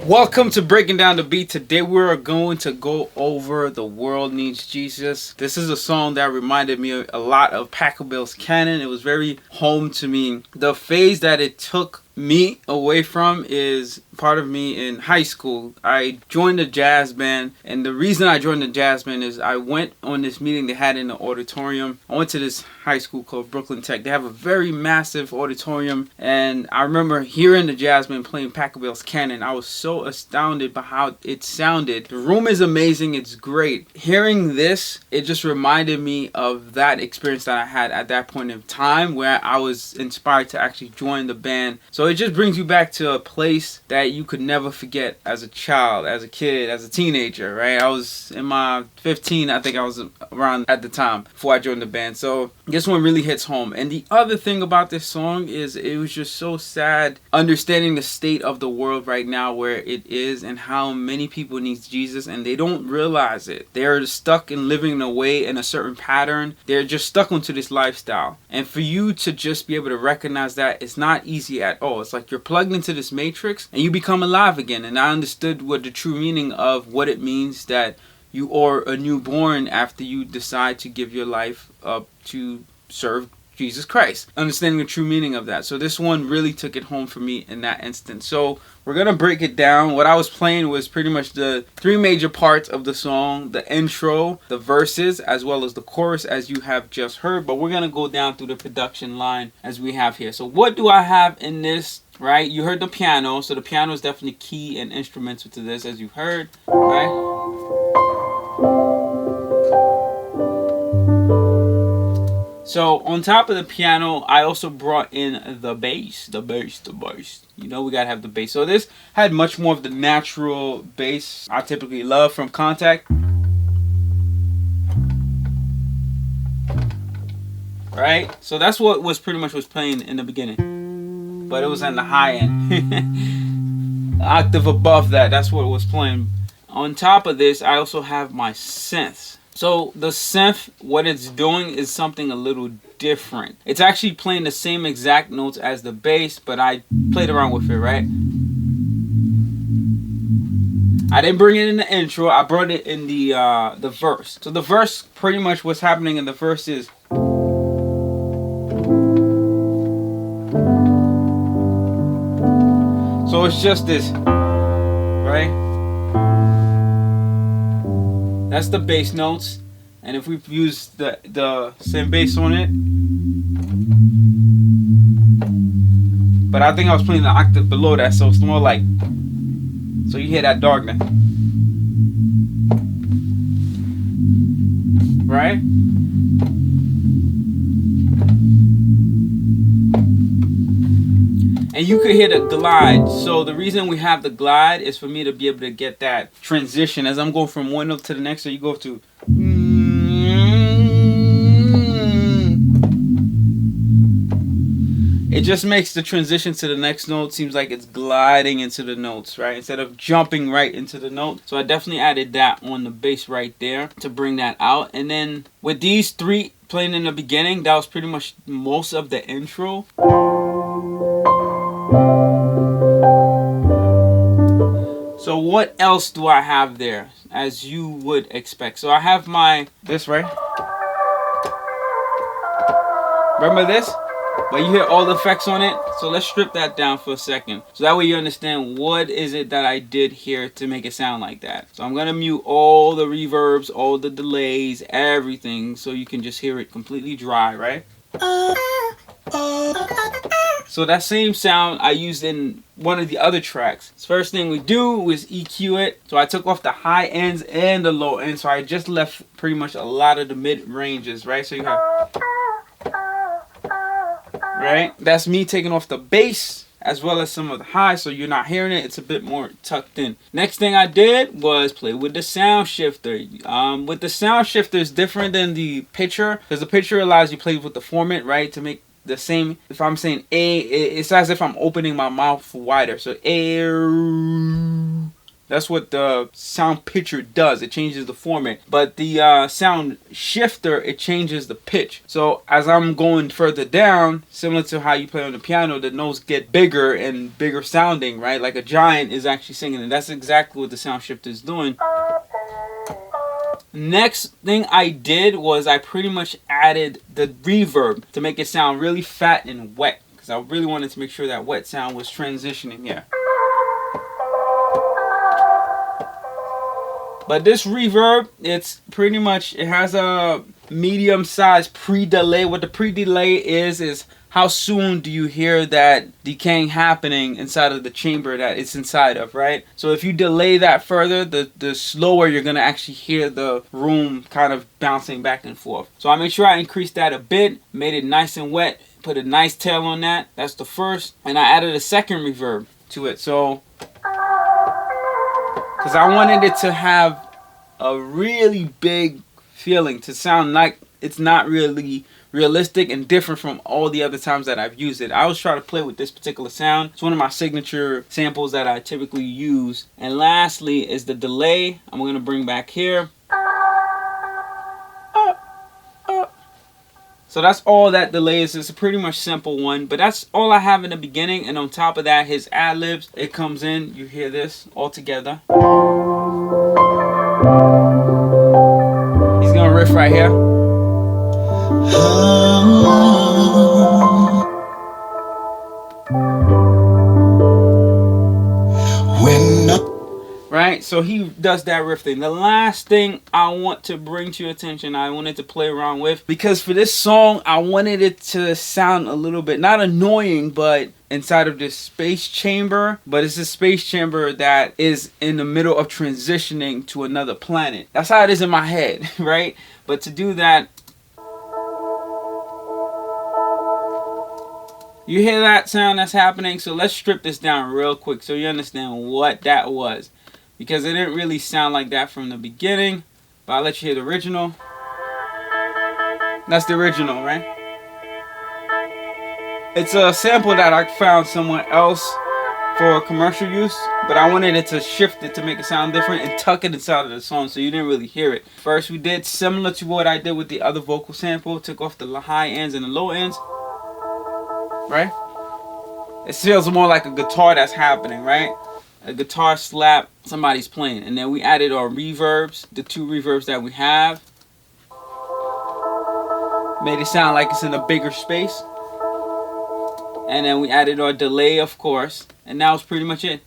Welcome to Breaking Down the Beat. Today we're going to go over The World Needs Jesus. This is a song that reminded me a lot of Pachelbel's Canon. It was very home to me. The phase that it took me away from is part of me in high school. I joined a jazz band, and the reason I joined the jazz band is I went on this meeting they had in the auditorium. I went to this high school called Brooklyn Tech. They have a very massive auditorium, and I remember hearing the jazz band playing Pachelbel's Canon. I was so astounded by how it sounded. The room is amazing. It's great. Hearing this, it just reminded me of that experience that I had at that point in time where I was inspired to actually join the band. So it just brings you back to a place that you could never forget as a child, as a kid, as a teenager, right? I was in my 15, I think I was around at the time before I joined the band. So this one really hits home. And the other thing about this song is it was just so sad understanding the state of the world right now where it is and how many people need Jesus and they don't realize it. They're stuck in living away in a certain pattern. They're just stuck onto this lifestyle. And for you to just be able to recognize that, it's not easy at all. It's like you're plugged into this matrix and you become alive again. And I understood what the true meaning of what it means that you are a newborn after you decide to give your life up to serve Jesus Christ. Understanding the true meaning of that. So this one really took it home for me in that instance. So we're going to break it down. What I was playing was pretty much the three major parts of the song. The intro, the verses, as well as the chorus as you have just heard. But we're going to go down through the production line as we have here. So what do I have in this? Right? You heard the piano. So the piano is definitely key and instrumental to this as you heard. Right? So on top of the piano, I also brought in the bass. The bass. You know we gotta have the bass. So this had much more of the natural bass I typically love from Contact. Right? So that's what was pretty much was playing in the beginning. But it was on the high end. Octave above that, that's what it was playing. On top of this, I also have my synths. So the synth, what it's doing is something a little different. It's actually playing the same exact notes as the bass, but I played around with it, right? I didn't bring it in the intro. I brought it in the verse. So the verse, pretty much what's happening in the verse is so it's just this, right? That's the bass notes, and if we use the same bass on it, but I think I was playing the octave below that, so it's more like, so you hear that darkness, right? And you could hear the glide. So the reason we have the glide is for me to be able to get that transition as I'm going from one note to the next. So you go to it just makes the transition to the next note seems like it's gliding into the notes, right? Instead of jumping right into the note. So I definitely added that on the bass right there to bring that out. And then with these three playing in the beginning, that was pretty much most of the intro. So what else do I have there as you would expect? So I have my this right. Remember this? But you hear all the effects on it. So let's strip that down for a second. So that way you understand what is it that I did here to make it sound like that. So I'm going to mute all the reverbs, all the delays, everything. So you can just hear it completely dry, right? So that same sound I used in one of the other tracks. So first thing we do was EQ it. So I took off the high ends and the low ends. So I just left pretty much a lot of the mid ranges, right? So you have... right? That's me taking off the bass as well as some of the highs, so you're not hearing it. It's a bit more tucked in. Next thing I did was play with the sound shifter. With the sound shifter, it's different than the pitcher, because the pitcher allows you to play with the format, right? To make the same. If I'm saying A, it's as if I'm opening my mouth wider. So A. That's what the sound pitcher does. It changes the format. But the sound shifter, it changes the pitch. So as I'm going further down, similar to how you play on the piano, the notes get bigger and bigger sounding, right? Like a giant is actually singing. And that's exactly what the sound shifter is doing. Next thing I did was I pretty much added the reverb to make it sound really fat and wet. Because I really wanted to make sure that wet sound was transitioning here. But this reverb, it's pretty much, it has a medium size pre-delay. What the pre-delay is how soon do you hear that decaying happening inside of the chamber that it's inside of, right? So if you delay that further, the slower you're going to actually hear the room kind of bouncing back and forth. So I made sure I increased that a bit, made it nice and wet, put a nice tail on that. That's the first. And I added a second reverb to it. So... because I wanted it to have a really big feeling, to sound like it's not really realistic and different from all the other times that I've used it. I was trying to play with this particular sound. It's one of my signature samples that I typically use. And lastly is the delay. I'm going to bring back here. So that's all that delay is. It's a pretty much simple one, but that's all I have in the beginning. And on top of that, his ad-libs, it comes in. You hear this all together. He's gonna riff right here. Right, so he does that riff thing. The last thing I want to bring to your attention, I wanted to play around with, because for this song, I wanted it to sound a little bit, not annoying, but inside of this space chamber. But it's a space chamber that is in the middle of transitioning to another planet. That's how it is in my head, right? But to do that, you hear that sound that's happening? So let's strip this down real quick so you understand what that was. Because it didn't really sound like that from the beginning. But I'll let you hear the original. That's the original, right? It's a sample that I found somewhere else for commercial use. But I wanted it to shift it to make it sound different and tuck it inside of the song so you didn't really hear it. First we did similar to what I did with the other vocal sample. Took off the high ends and the low ends. Right? It feels more like a guitar that's happening, right? A guitar slap, somebody's playing. And then we added our reverbs, the two reverbs that we have. Made it sound like it's in a bigger space. And then we added our delay, of course. And that was pretty much it.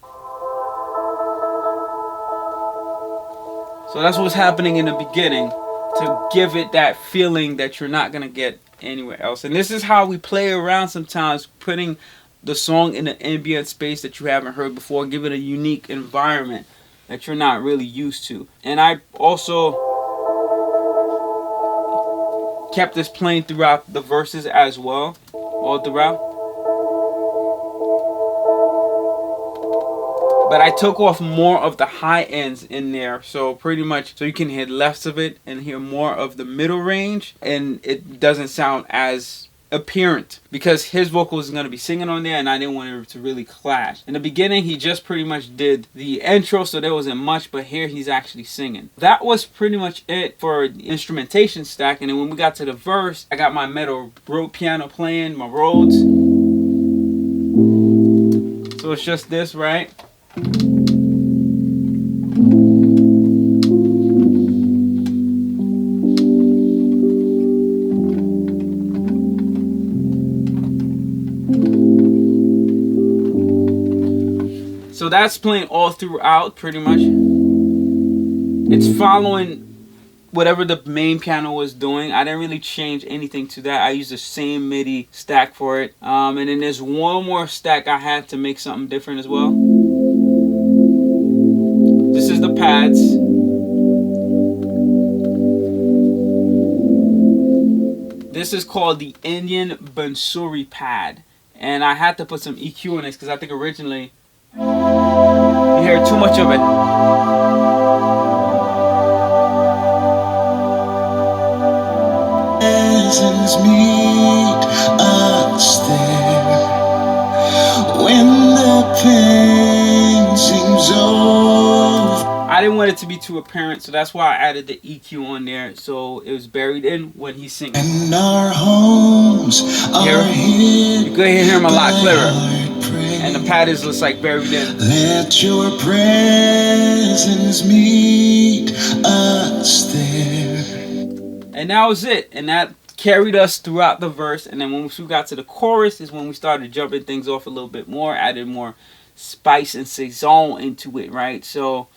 So that's what's happening in the beginning to give it that feeling that you're not going to get anywhere else. And this is how we play around sometimes, putting the song in an ambient space that you haven't heard before, give it a unique environment that you're not really used to. And I also kept this playing throughout the verses as well, all throughout. But I took off more of the high ends in there, so pretty much so you can hear less of it and hear more of the middle range, and it doesn't sound as apparent because his vocals is going to be singing on there, and I didn't want it to really clash. In the beginning, he just pretty much did the intro, so there wasn't much, but here he's actually singing. That was pretty much it for the instrumentation stack. And then when we got to the verse, I got my metal piano playing, my Rhodes. So it's just this, right? So that's playing all throughout pretty much. It's following whatever the main piano was doing. I didn't really change anything to that. I used the same MIDI stack for it. And then there's one more stack I had to make something different as well. This is the pads. This is called the Indian Bansuri pad. And I had to put some EQ in this because I think originally you hear too much of it. Meet us there when the pain seems over. I didn't want it to be too apparent, so that's why I added the EQ on there, so it was buried in when he's singing. And our homes are here. You could hear him a lot clearer, and the pad is just like buried in. Let your presence meet us there. And that was it, and that carried us throughout the verse. And then when we got to the chorus is when we started jumping things off a little bit more, added more spice and saison into it, right? So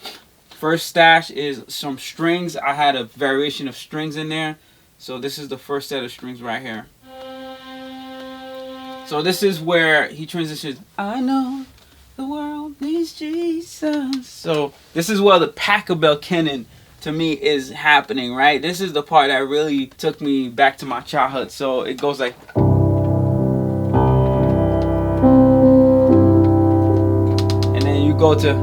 first stash is some strings. I had a variation of strings in there, so this is the first set of strings right here. So this is where he transitions. I know the world needs Jesus. So this is where the Pachelbel canon to me is happening, right? This is the part that really took me back to my childhood. So it goes like, and then you go to,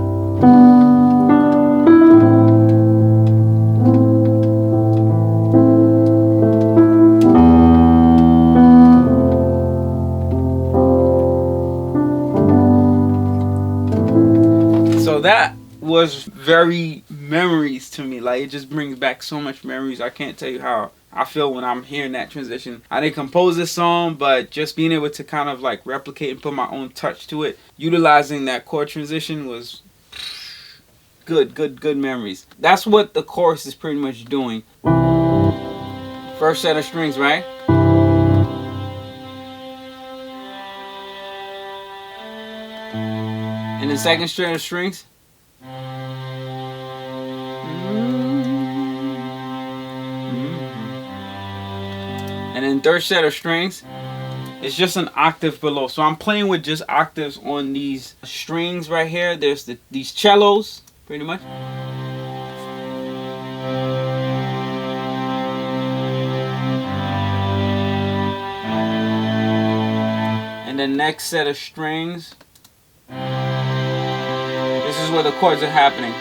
so that was very memories to me. Like, it just brings back so much memories. I can't tell you how I feel when I'm hearing that transition. I didn't compose this song, but just being able to kind of like replicate and put my own touch to it, utilizing that chord transition was good memories. That's what the chorus is pretty much doing. First set of strings, right? And the second set of strings. And then third set of strings, it's just an octave below. So I'm playing with just octaves on these strings right here. There's these cellos, pretty much. And the next set of strings, this is where the chords are happening.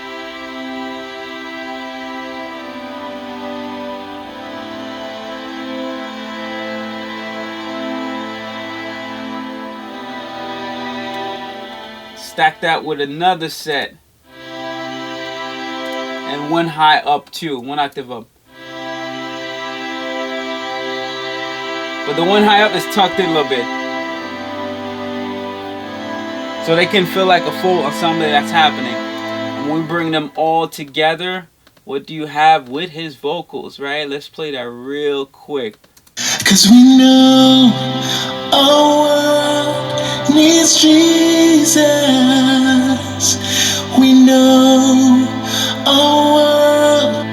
Stack that with another set, and one high up too, one octave up. But the one high up is tucked in a little bit, so they can feel like a full ensemble that's happening. And when we bring them all together, what do you have with his vocals, right? Let's play that real quick. 'Cause we know our world needs Jesus. We know our world.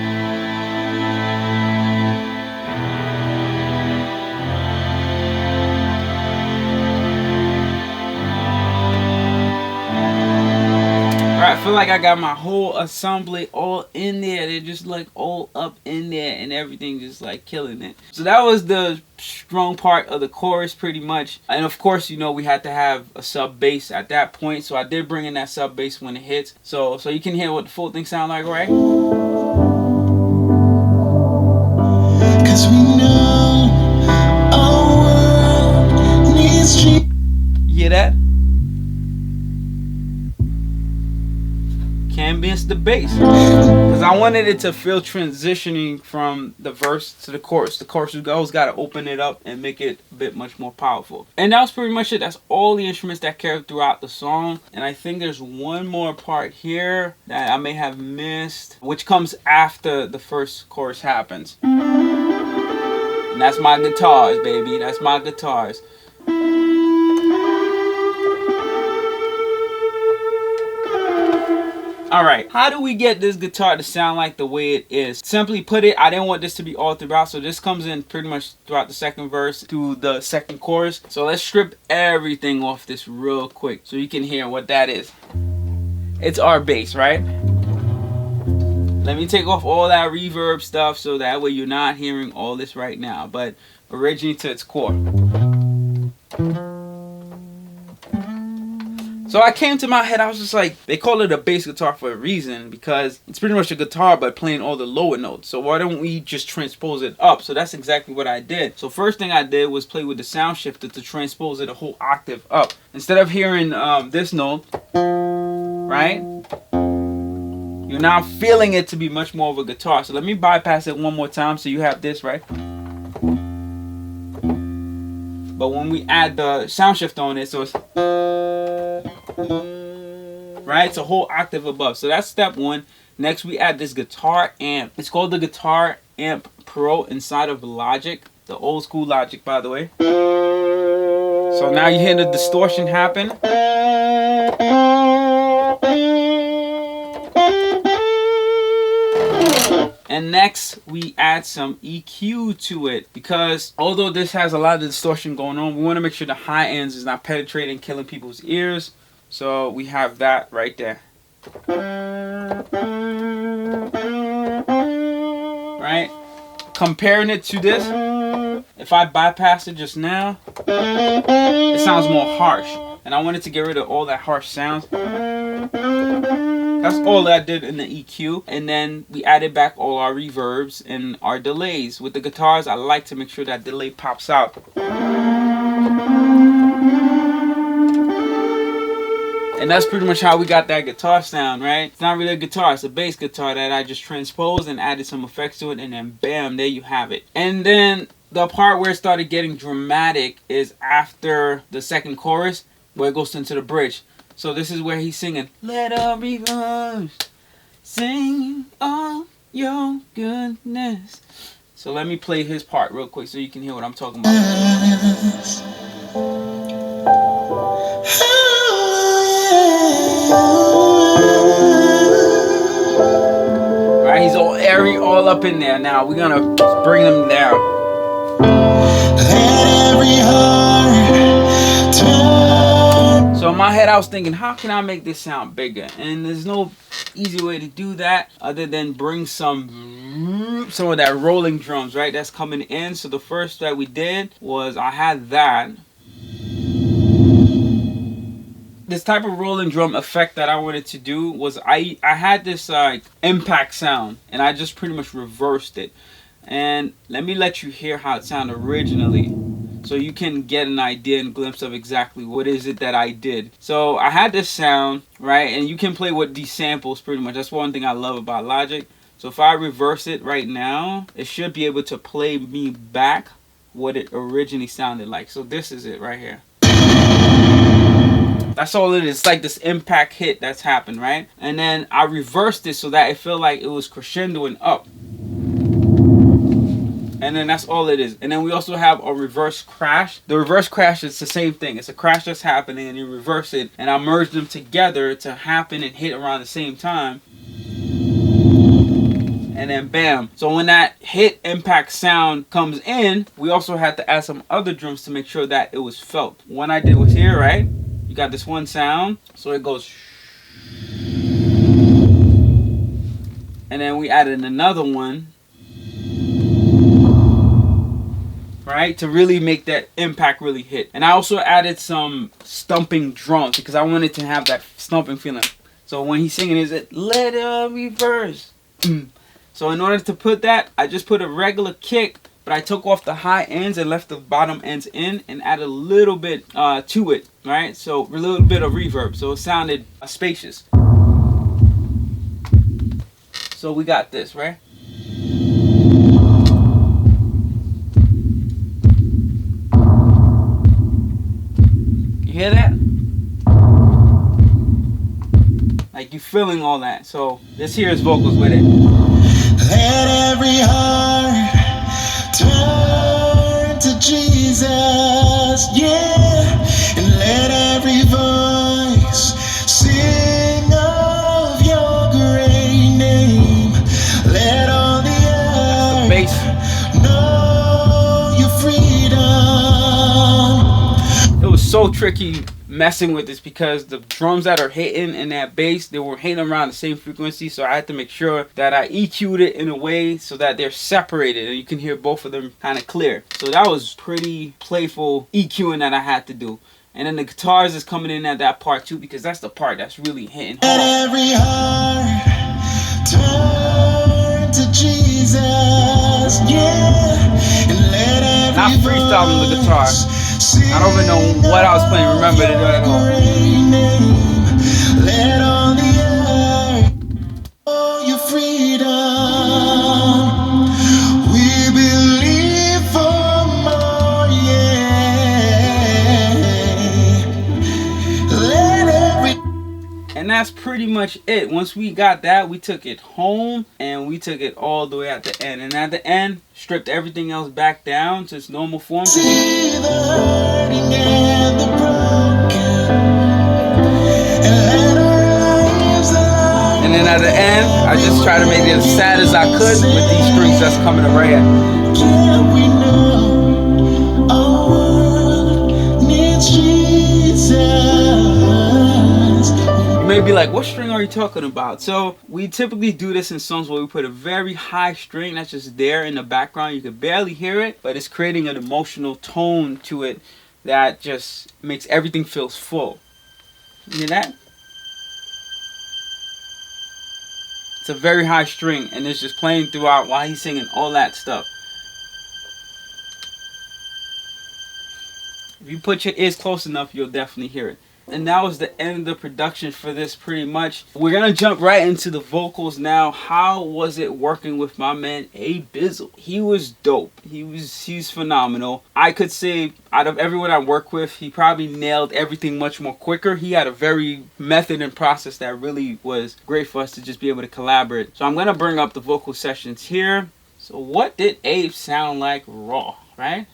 Alright, I feel like I got my whole assembly all in there. They're just like all up in there and everything just like killing it. So that was the strong part of the chorus pretty much. And of course, you know, we had to have a sub bass at that point. So I did bring in that sub bass when it hits. So you can hear what the full thing sound like, right? 'Cause we know our world needs you. You hear that? Can't miss the bass, because I wanted it to feel transitioning from the verse to the chorus. The chorus always got to open it up and make it a bit much more powerful. And that was pretty much it. That's all the instruments that carried throughout the song. And I think there's one more part here that I may have missed, which comes after the first chorus happens. And that's my guitars, baby. That's my guitars. Alright, how do we get this guitar to sound like the way it is? Simply put it, I didn't want this to be all throughout, so this comes in pretty much throughout the second verse to the second chorus. So let's strip everything off this real quick so you can hear what that is. It's our bass, right? Let me take off all that reverb stuff so that way you're not hearing all this right now, but originally to its core. So I came to my head, I was just like, they call it a bass guitar for a reason, because it's pretty much a guitar but playing all the lower notes. So why don't we just transpose it up? So that's exactly what I did. So first thing I did was play with the sound shifter to transpose it a whole octave up. Instead of hearing this note, right? You're now feeling it to be much more of a guitar. So let me bypass it one more time so you have this, right? But when we add the sound shift on it, so it's right, it's a whole octave above. So that's step one. Next we add this guitar amp. It's called the Guitar Amp Pro inside of Logic, the old school Logic, by the way. So now you hear the distortion happen. And next we add some EQ to it, because although this has a lot of distortion going on, we want to make sure the high ends is not penetrating, killing people's ears. So we have that right there. Right? Comparing it to this, if I bypass it just now, it sounds more harsh. And I wanted to get rid of all that harsh sounds. That's all that I did in the EQ. And then we added back all our reverbs and our delays. With the guitars, I like to make sure that delay pops out. And that's pretty much how we got that guitar sound, right? It's not really a guitar, it's a bass guitar that I just transposed and added some effects to it, and then bam, there you have it. And then the part where it started getting dramatic is after the second chorus, where it goes into the bridge. So this is where he's singing, "Let every voice sing all your goodness." So let me play his part real quick so you can hear what I'm talking about. Right, he's all airy, all up in there. Now we're gonna bring him down. Let every heart turn. So in my head I was thinking, how can I make this sound bigger? And there's no easy way to do that other than bring some of that rolling drums, right? That's coming in. So the first that we did was I had that. This type of rolling drum effect that I wanted to do was I had this impact sound, and I just pretty much reversed it. And let me let you hear how it sounded originally, so you can get an idea and glimpse of exactly what is it that I did. So I had this sound, right, and you can play with these samples pretty much. That's one thing I love about Logic. So if I reverse it right now, it should be able to play me back what it originally sounded like. So this is it right here. That's all it is. It's like this impact hit that's happened, right? And then I reversed it so that it felt like it was crescendoing up. And then that's all it is. And then we also have a reverse crash. The reverse crash is the same thing. It's a crash that's happening and you reverse it. And I merge them together to happen and hit around the same time. And then bam. So when that hit impact sound comes in, we also had to add some other drums to make sure that it was felt. One I did was here, right? You got this one sound. So it goes. And then we added another one. Right, to really make that impact really hit. And I also added some stumping drums because I wanted to have that stumping feeling. So when he's singing, is it let it reverse? So in order to put that, I just put a regular kick, but I took off the high ends and left the bottom ends in and added a little bit to it, right? So a little bit of reverb, so it sounded spacious. So we got this, right? Hear that? Like you feeling all that. So let's hear his vocals with it. Let every heart turn to Jesus, yeah, and let every voice sing of your so tricky messing with this because the drums that are hitting and that bass, they were hitting around the same frequency, so I had to make sure that I EQ'd it in a way so that they're separated and you can hear both of them kind of clear. So that was pretty playful EQing that I had to do. And then the guitars is coming in at that part too, because that's the part that's really hitting hard. Every heart turn to Jesus, yeah. And let every Not freestyling the guitar. I don't even know what I was playing. Remember it at all. Let all the earth know your freedom. We believe for more, yeah. Let every. And that's pretty much it. Once we got that, we took it home and we took it all the way at the end. And at the end, stripped everything else back down to its normal form. See the hurting and the broken, and let our lives align. And then at the end, I just try to make it as sad as I could with these strings that's coming up right here. Can't we know our world needs Jesus? You may be like, what string are you talking about? So we typically do this in songs where we put a very high string that's just there in the background. You can barely hear it, but it's creating an emotional tone to it that just makes everything feel full. You hear that? It's a very high string and it's just playing throughout while he's singing all that stuff. If you put your ears close enough, you'll definitely hear it. And that was the end of the production for this pretty much. We're going to jump right into the vocals now. How was it working with my man A Bizzle? He was dope. He's phenomenal. I could say out of everyone I work with, he probably nailed everything much more quicker. He had a very method and process that really was great for us to just be able to collaborate. So I'm going to bring up the vocal sessions here. So what did Abe sound like raw, right?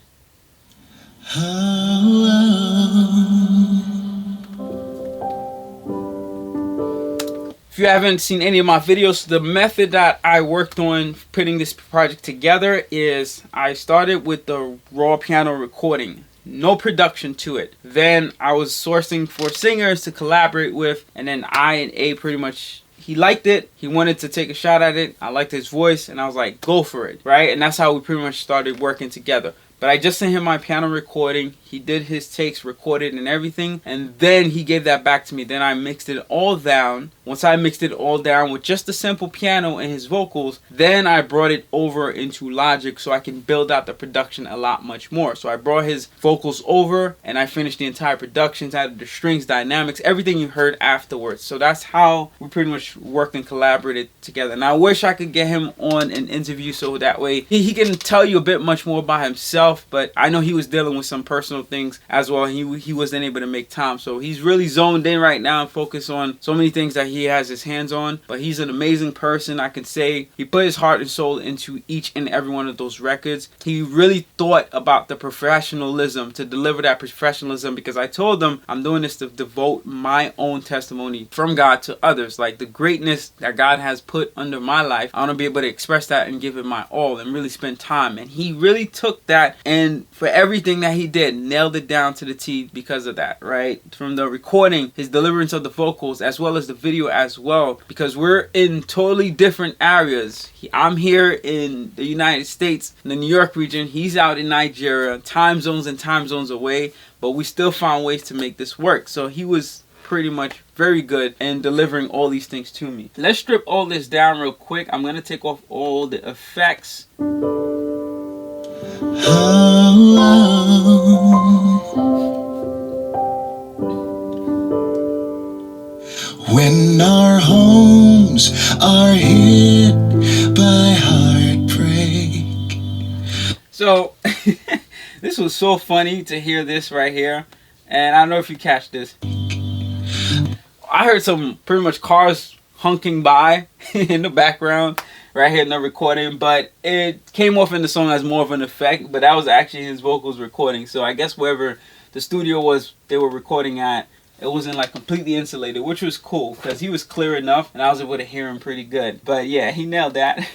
If you haven't seen any of my videos, the method that I worked on putting this project together is I started with the raw piano recording. No production to it. Then I was sourcing for singers to collaborate with, and then I and A pretty much, he liked it. He wanted to take a shot at it. I liked his voice, and I was like, go for it, right? And that's how we pretty much started working together. But I just sent him my piano recording. He did his takes, recorded and everything. And then he gave that back to me. Then I mixed it all down. Once I mixed it all down with just the simple piano and his vocals, then I brought it over into Logic so I can build out the production a lot much more. So I brought his vocals over and I finished the entire production, added the strings, dynamics, everything you heard afterwards. So that's how we pretty much worked and collaborated together. And I wish I could get him on an interview so that way he can tell you a bit much more about himself. But I know he was dealing with some personal things as well. He wasn't able to make time. So he's really zoned in right now and focused on so many things that he has his hands on. But he's an amazing person. I can say he put his heart and soul into each and every one of those records. He really thought about the professionalism, to deliver that professionalism, because I told him I'm doing this to devote my own testimony from God to others. Like the greatness that God has put under my life, I want to be able to express that and give it my all and really spend time. And he really took that, and for everything that he did, nailed it down to the T because of that, right? From the recording, his deliverance of the vocals, as well as the video as well, because we're in totally different areas. I'm here in the United States, in the New York region. He's out in Nigeria, time zones and time zones away, but we still found ways to make this work. So he was pretty much very good in delivering all these things to me. Let's strip all this down real quick. I'm going to take off all the effects. When our homes are hit by heartbreak. So this was so funny to hear this right here, and I don't know if you catch this. I heard some pretty much cars honking by in the background right here in the recording, but it came off in the song as more of an effect, but that was actually his vocals recording. So I guess wherever the studio was they were recording at, it wasn't like completely insulated, which was cool because he was clear enough and I was able to hear him pretty good. But yeah, he nailed that.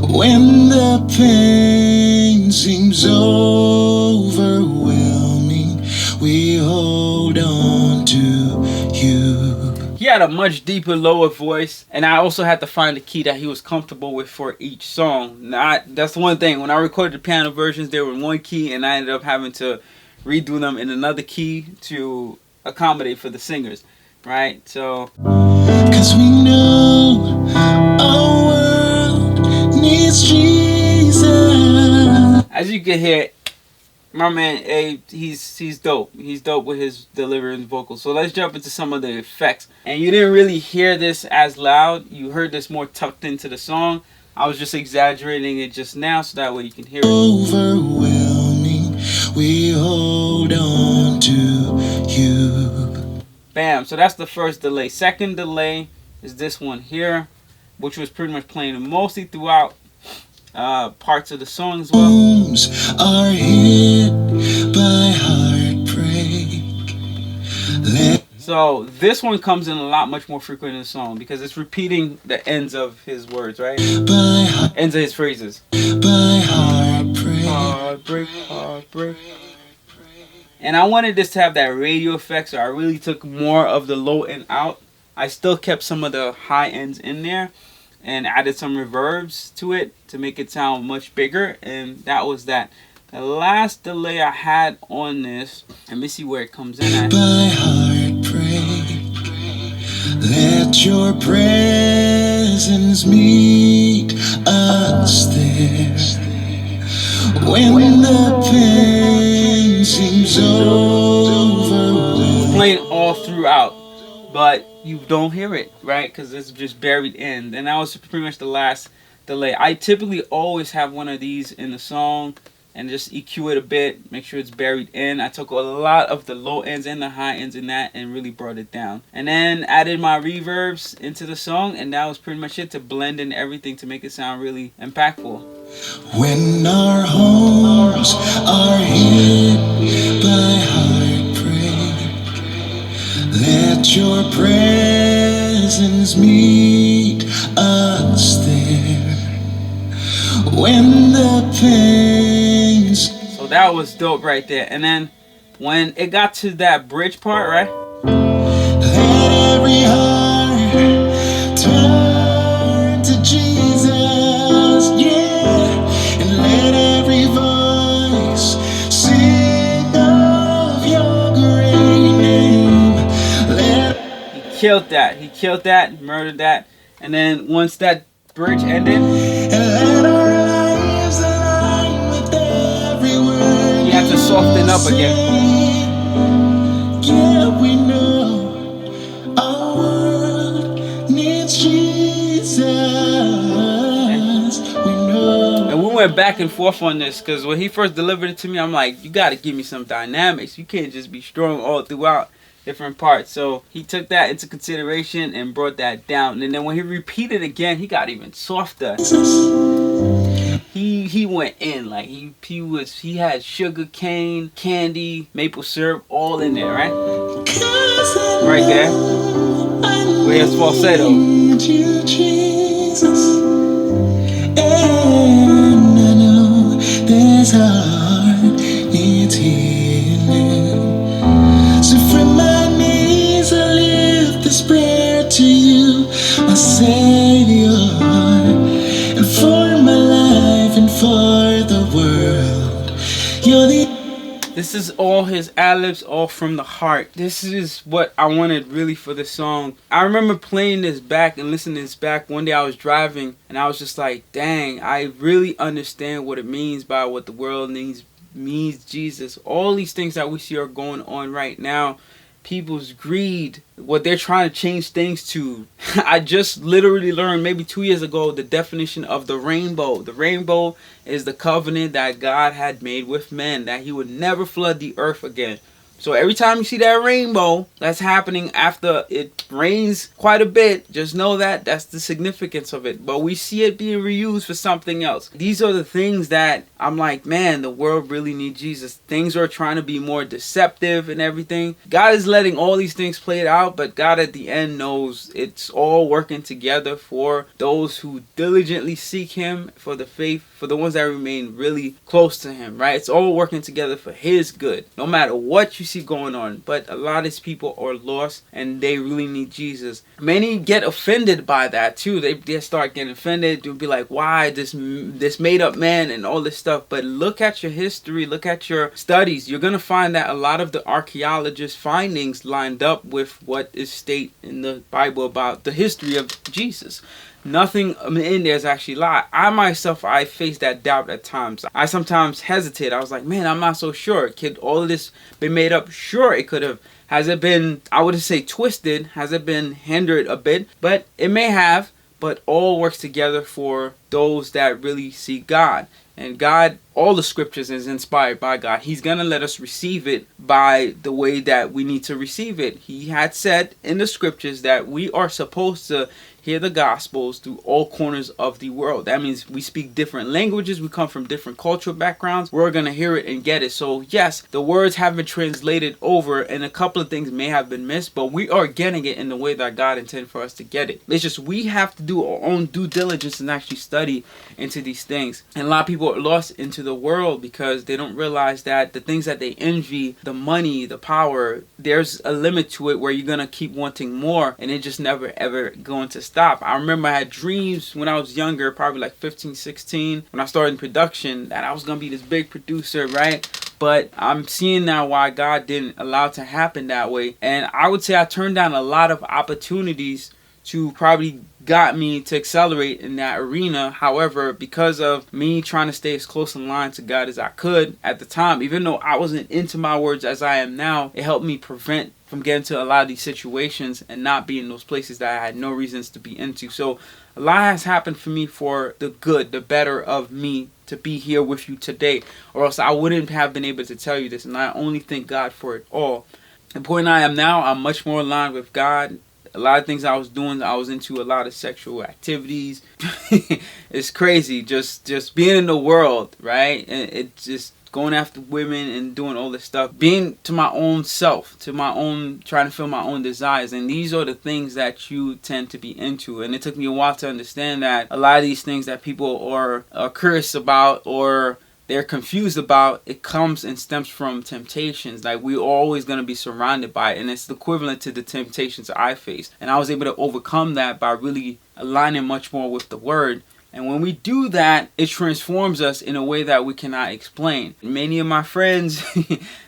When the pain seems overwhelming, had a much deeper, lower voice, and I also had to find the key that he was comfortable with for each song. That's one thing. When I recorded the piano versions, they were in one key, and I ended up having to redo them in another key to accommodate for the singers, right? So, 'Cause we know our world needs Jesus. as you can hear, my man A, he's dope. He's dope with his delivery and vocals. So let's jump into some of the effects. And you didn't really hear this as loud. You heard this more tucked into the song. I was just exaggerating it just now so that way you can hear it. Overwhelming, we hold on to you. Bam. So that's the first delay. Second delay is this one here, which was pretty much playing mostly throughout parts of the song as well. Homes are hit by heartbreak. So this one comes in a lot much more frequent in the song because it's repeating the ends of his words, right? Ends of his phrases. By heartbreak. Heartbreak, heartbreak. And I wanted this to have that radio effect, so I really took more of the low end out. I still kept some of the high ends in there and added some reverbs to it to make it sound much bigger, and that was that. The last delay I had on this, let me see where it comes in at. By heartbreak, let your presence meet us there. When the pain seems over, playing all throughout, but you don't hear it, right? Because it's just buried in. And that was pretty much the last delay. I typically always have one of these in the song and just EQ it a bit, make sure it's buried in. I took a lot of the low ends and the high ends in that and really brought it down. And then added my reverbs into the song, and that was pretty much it, to blend in everything to make it sound really impactful. when our homes are hit by heartbreak, let your presence meet us there. When the pains. So that was dope right there. And then when it got to that bridge part, right? Let every heart turn to Jesus, yeah. And let every voice sing of your great name. He killed that. He killed that, murdered that. And then once that bridge ended, And let our lives align with every word he had to soften up again. Yeah, we know our world needs Jesus. We know. And we went back and forth on this because when he first delivered it to me, I'm like, you got to give me some dynamics. You can't just be strong all throughout different parts. So he took that into consideration and brought that down. And then when he repeated again, he got even softer. He went in like he had sugar cane, candy, maple syrup, all in there, right? Right there. Where it's falsetto. You, Jesus. And I know this heart needs healing. So from my knees I lift this prayer to you, my Savior, and for my life and for the world. You're the. This is all his ad-libs, all from the heart. This is what I wanted really for this song. I remember playing this back and listening to this back one day I was driving, and I was just like, dang, I really understand what it means by what the world needs Jesus. All these things that we see are going on right now. People's greed, what they're trying to change things to. I just literally learned maybe 2 years ago the definition of the rainbow. The rainbow is the covenant that God had made with men, that he would never flood the earth again. So every time you see that rainbow that's happening after it rains quite a bit, just know that that's the significance of it. But we see it being reused for something else. These are the things that I'm like, man, the world really needs Jesus. Things are trying to be more deceptive and everything. God is letting all these things play it out, but God at the end knows it's all working together for those who diligently seek him, for the faith for the ones that remain really close to him, right? It's all working together for his good, no matter what you see going on. But a lot of these people are lost and they really need Jesus. Many get offended by that too. They start getting offended. They'll be like, why this made up man and all this stuff. But look at your history, look at your studies. You're going to find that a lot of the archaeologists' findings lined up with what is stated in the Bible about the history of Jesus. Nothing in there is actually lie. I myself, I face that doubt at times. I sometimes hesitate. I was like, man, I'm not so sure. Could all of this be made up? Sure, it could have. Has it been, I wouldn't say twisted, has it been hindered a bit? But it may have, but all works together for those that really see God. And God, all the scriptures is inspired by God. He's going to let us receive it by the way that we need to receive it. He had said in the scriptures that we are supposed to hear the gospels through all corners of the world. That means we speak different languages. We come from different cultural backgrounds. We're going to hear it and get it. So yes, the words have been translated over and a couple of things may have been missed, but we are getting it in the way that God intended for us to get it. It's just we have to do our own due diligence and actually study into these things. And a lot of people are lost into the world because they don't realize that the things that they envy, the money, the power, there's a limit to it where you're going to keep wanting more and it just never ever going to stop. I remember I had dreams when I was younger, probably like 15, 16, when I started in production, that I was going to be this big producer, right? But I'm seeing now why God didn't allow it to happen that way. And I would say I turned down a lot of opportunities to probably got me to accelerate in that arena. However, because of me trying to stay as close in line to God as I could at the time, even though I wasn't into my words as I am now, it helped me prevent from getting to a lot of these situations and not be in those places that I had no reasons to be into. So a lot has happened for me for the good, the better of me to be here with you today, or else I wouldn't have been able to tell you this. And I only thank God for it all. The point I am now, I'm much more aligned with God. A lot of things I was doing, I was into a lot of sexual activities. It's crazy, just being in the world, right? And it's just going after women and doing all this stuff, being to my own self, to my own, trying to fill my own desires. And these are the things that you tend to be into. And it took me a while to understand that a lot of these things that people are curious about or they're confused about, it comes and stems from temptations. Like, we're always going to be surrounded by it, and it's the equivalent to the temptations I faced. And I was able to overcome that by really aligning much more with the word. And when we do that, it transforms us in a way that we cannot explain. Many of my friends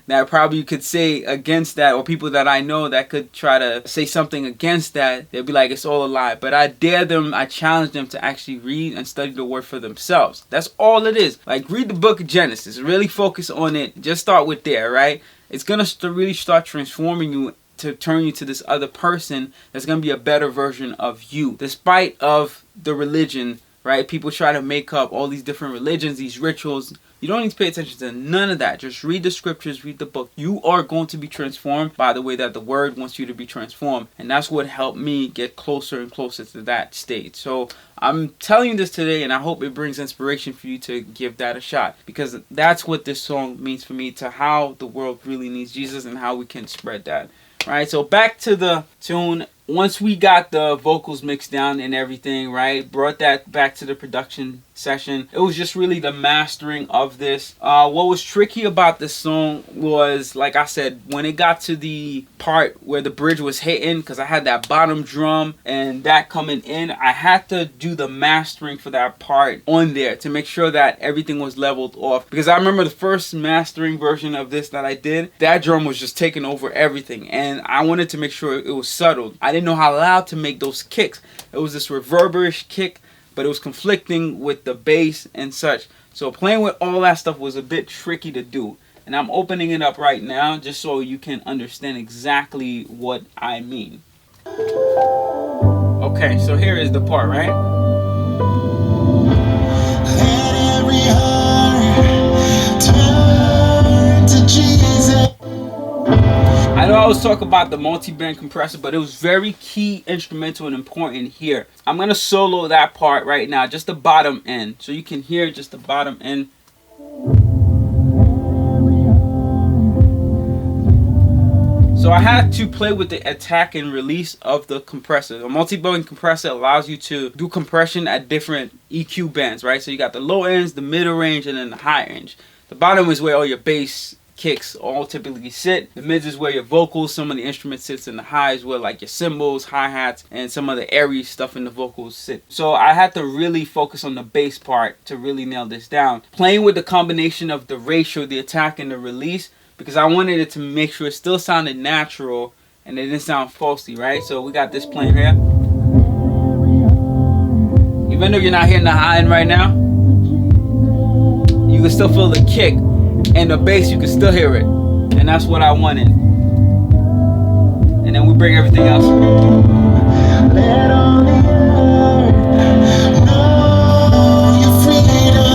that probably could say against that, or people that I know that could try to say something against that, they'll be like, it's all a lie. But I dare them, I challenge them to actually read and study the word for themselves. That's all it is. Like, read the book of Genesis. Really focus on it. Just start with there, right? It's going to really start transforming you to turn you to this other person that's going to be a better version of you. Despite of the religion, right? People try to make up all these different religions, these rituals. You don't need to pay attention to none of that. Just read the scriptures, read the book. You are going to be transformed by the way that the word wants you to be transformed. And that's what helped me get closer and closer to that state. So I'm telling you this today, and I hope it brings inspiration for you to give that a shot. Because that's what this song means for me, to how the world really needs Jesus and how we can spread that. Right, so back to the tune. Once we got the vocals mixed down and everything, right, brought that back to the production session, it was just really the mastering of this. What was tricky about this song was, like I said, when it got to the part where the bridge was hitting, because I had that bottom drum and that coming in, I had to do the mastering for that part on there to make sure that everything was leveled off. Because I remember the first mastering version of this that I did, that drum was just taking over everything, and I wanted to make sure it was settled. I didn't know how loud to make those kicks. It was this reverberish kick, but it was conflicting with the bass and such. So playing with all that stuff was a bit tricky to do. And I'm opening it up right now just so you can understand exactly what I mean. Okay, so here is the part, right? Let every heart turn to Jesus. I know I was talking about the multi-band compressor, but it was very key, instrumental, and important here. I'm going to solo that part right now, just the bottom end, so you can hear just the bottom end. So I had to play with the attack and release of the compressor. The multi-band compressor allows you to do compression at different EQ bands, right? So you got the low ends, the middle range, and then the high range. The bottom is where all your bass kicks all typically sit. The mids is where your vocals, some of the instruments sits, and the highs where like your cymbals, hi-hats, and some of the airy stuff in the vocals sit. So I had to really focus on the bass part to really nail this down. Playing with the combination of the ratio, the attack, and the release, because I wanted it to make sure it still sounded natural and it didn't sound falsy, right? So we got this playing here. Even though you're not hitting the high end right now, you can still feel the kick. And the bass, you can still hear it. And that's what I wanted. And then we bring everything else. Let all the earth know your freedom.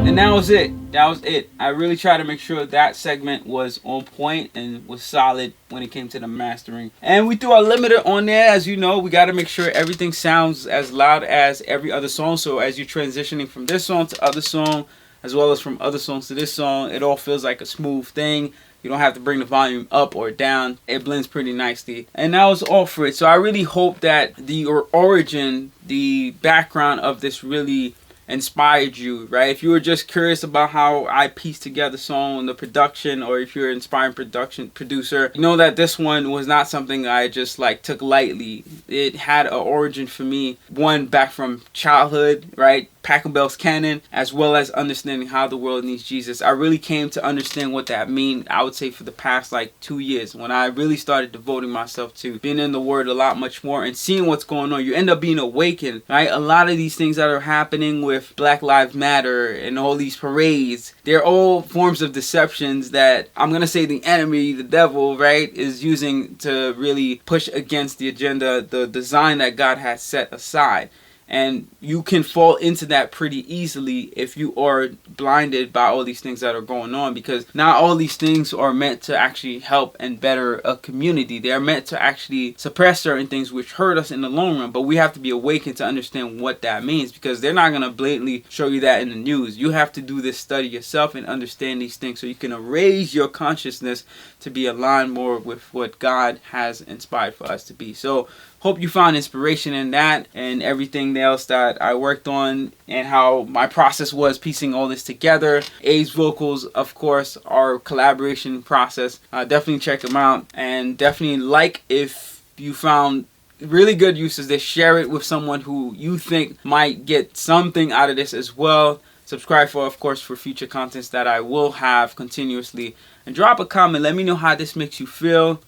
And that was it. That was it. I really tried to make sure that segment was on point and was solid when it came to the mastering. And we threw our limiter on there. As you know, we got to make sure everything sounds as loud as every other song. So as you're transitioning from this song to other song, as well as from other songs to this song, it all feels like a smooth thing. You don't have to bring the volume up or down. It blends pretty nicely. And that was all for it. So I really hope that the origin, the background of this really inspired you, right? If you were just curious about how I pieced together the song and the production, or if you're an inspiring producer, you know that this one was not something I just like took lightly. It had an origin for me, one back from childhood, right? Pachelbel's canon, as well as understanding how the world needs Jesus. I really came to understand what that means, I would say, for the past like 2 years, when I really started devoting myself to being in the Word a lot much more and seeing what's going on. You end up being awakened, right? A lot of these things that are happening with Black Lives Matter and all these parades, they're all forms of deceptions that I'm gonna say the enemy, the devil, right, is using to really push against the agenda, the design that God has set aside. And you can fall into that pretty easily if you are blinded by all these things that are going on, because not all these things are meant to actually help and better a community. They are meant to actually suppress certain things which hurt us in the long run. But we have to be awakened to understand what that means, because they're not going to blatantly show you that in the news. You have to do this study yourself and understand these things so you can raise your consciousness to be aligned more with what God has inspired for us to be. So hope you found inspiration in that and everything else that I worked on, and how my process was piecing all this together. Abe's vocals, of course, our collaboration process. Definitely check them out, and definitely like if you found really good uses. They share it with someone who you think might get something out of this as well. Subscribe for, of course, for future contents that I will have continuously, and drop a comment. Let me know how this makes you feel.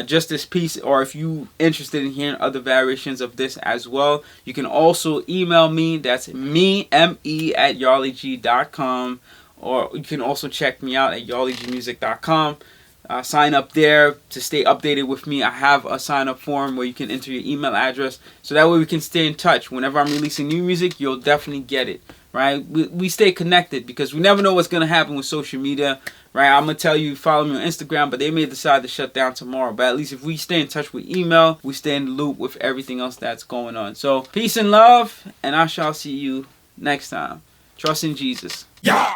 Just this piece, or if you interested in hearing other variations of this as well, you can also email me. That's me@yarleyg.com, or you can also check me out at yarleygmusic.com. Sign up there to stay updated with me. I have a sign up form where you can enter your email address, so that way we can stay in touch. Whenever I'm releasing new music, you'll definitely get it, right? We stay connected, because we never know what's going to happen with social media, right? I'm going to tell you, follow me on Instagram, but they may decide to shut down tomorrow. But at least if we stay in touch with email, we stay in the loop with everything else that's going on. So peace and love, and I shall see you next time. Trust in Jesus. Yeah!